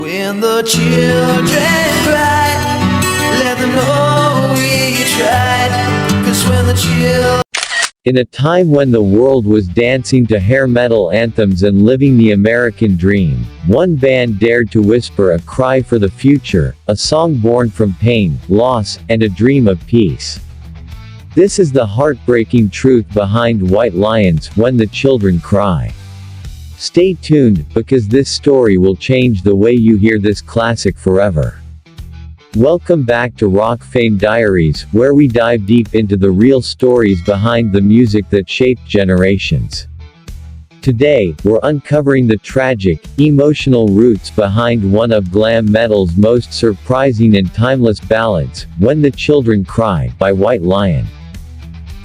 When the children cry, let them know we tried. 'Cause when the children... In a time when the world was dancing to hair metal anthems and living the American dream, one band dared to whisper a cry for the future, a song born from pain, loss, and a dream of peace. This is the heartbreaking truth behind White Lions' When the Children Cry. Stay tuned, because this story will change the way you hear this classic forever. Welcome back to Rock Fame Diaries, where we dive deep into the real stories behind the music that shaped generations. Today, we're uncovering the tragic, emotional roots behind one of glam metal's most surprising and timeless ballads, When the Children Cry, by White Lion.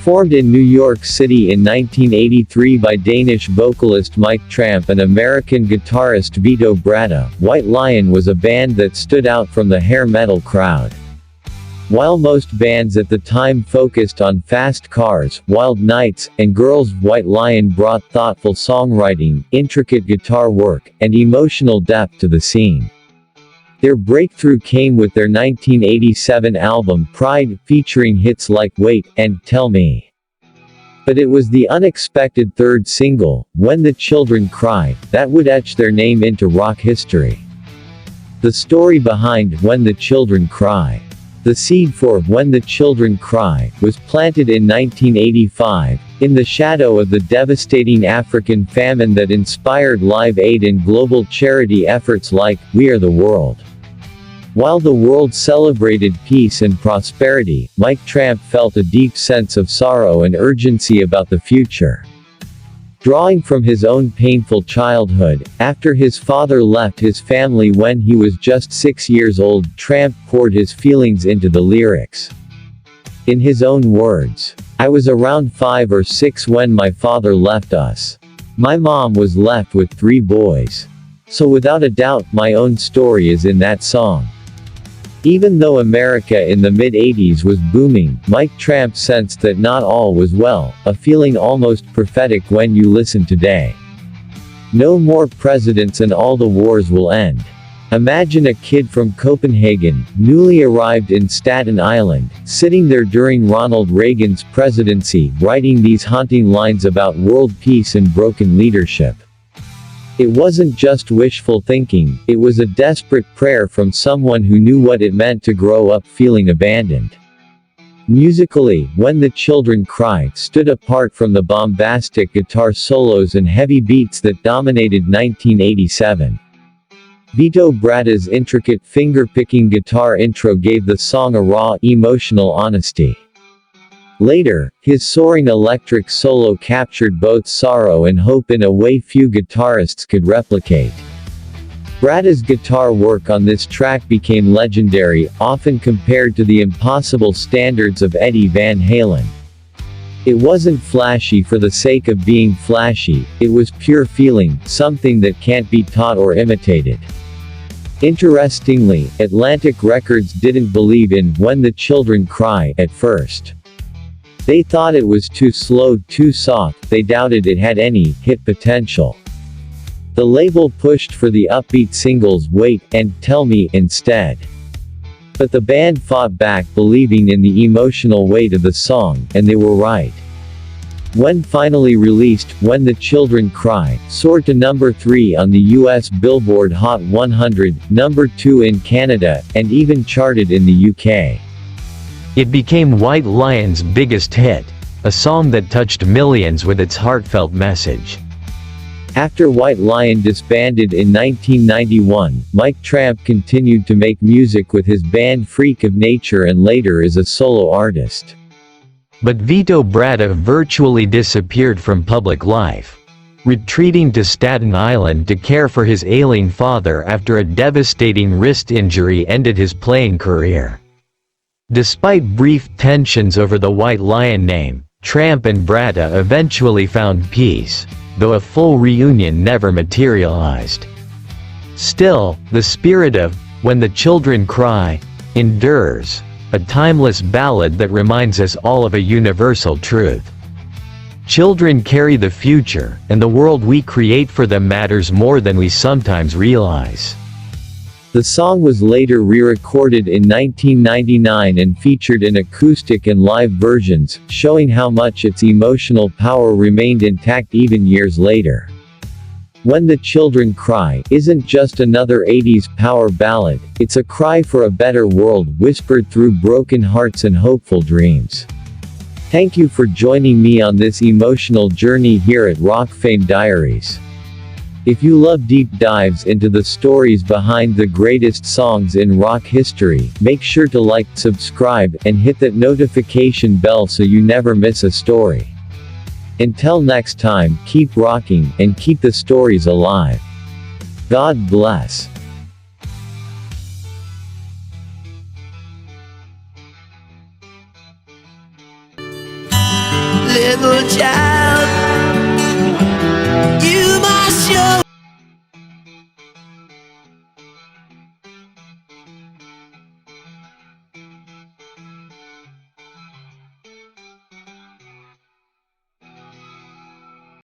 Formed in New York City in 1983 by Danish vocalist Mike Tramp and American guitarist Vito Bratta, White Lion was a band that stood out from the hair metal crowd. While most bands at the time focused on fast cars, wild nights, and girls, White Lion brought thoughtful songwriting, intricate guitar work, and emotional depth to the scene. Their breakthrough came with their 1987 album Pride, featuring hits like Wait and Tell Me. But it was the unexpected third single, When the Children Cry, that would etch their name into rock history. The story behind When the Children Cry. The seed for When the Children Cry was planted in 1985, in the shadow of the devastating African famine that inspired Live Aid and global charity efforts like We Are the World. While the world celebrated peace and prosperity, Mike Tramp felt a deep sense of sorrow and urgency about the future. Drawing from his own painful childhood, after his father left his family when he was just 6 years old, Tramp poured his feelings into the lyrics. In his own words, "I was around 5 or 6 when my father left us. My mom was left with 3 boys. So without a doubt, my own story is in that song." Even though America in the mid-80s was booming, Mike Tramp sensed that not all was well, a feeling almost prophetic when you listen today. No more presidents and all the wars will end. Imagine a kid from Copenhagen, newly arrived in Staten Island, sitting there during Ronald Reagan's presidency, writing these haunting lines about world peace and broken leadership. It wasn't just wishful thinking, it was a desperate prayer from someone who knew what it meant to grow up feeling abandoned. Musically, When the Children Cry stood apart from the bombastic guitar solos and heavy beats that dominated 1987. Vito Bratta's intricate finger-picking guitar intro gave the song a raw, emotional honesty. Later, his soaring electric solo captured both sorrow and hope in a way few guitarists could replicate. Bratta's guitar work on this track became legendary, often compared to the impossible standards of Eddie Van Halen. It wasn't flashy for the sake of being flashy, it was pure feeling, something that can't be taught or imitated. Interestingly, Atlantic Records didn't believe in When the Children Cry at first. They thought it was too slow, too soft, they doubted it had any hit potential. The label pushed for the upbeat singles Wait and Tell Me instead. But the band fought back, believing in the emotional weight of the song, and they were right. When finally released, When the Children Cry soared to number 3 on the US Billboard Hot 100, number 2 in Canada, and even charted in the UK. It became White Lion's biggest hit, a song that touched millions with its heartfelt message. After White Lion disbanded in 1991, Mike Tramp continued to make music with his band Freak of Nature and later as a solo artist. But Vito Bratta virtually disappeared from public life, retreating to Staten Island to care for his ailing father after a devastating wrist injury ended his playing career. Despite brief tensions over the White Lion name, Tramp and Bratta eventually found peace, though a full reunion never materialized. Still, the spirit of When the Children Cry endures, a timeless ballad that reminds us all of a universal truth. Children carry the future, and the world we create for them matters more than we sometimes realize. The song was later re-recorded in 1999 and featured in acoustic and live versions, showing how much its emotional power remained intact even years later. When the Children Cry isn't just another 80s power ballad, it's a cry for a better world whispered through broken hearts and hopeful dreams. Thank you for joining me on this emotional journey here at Rock Fame Diaries. If you love deep dives into the stories behind the greatest songs in rock history, make sure to like, subscribe, and hit that notification bell so you never miss a story. Until next time, keep rocking, and keep the stories alive. God bless. Little child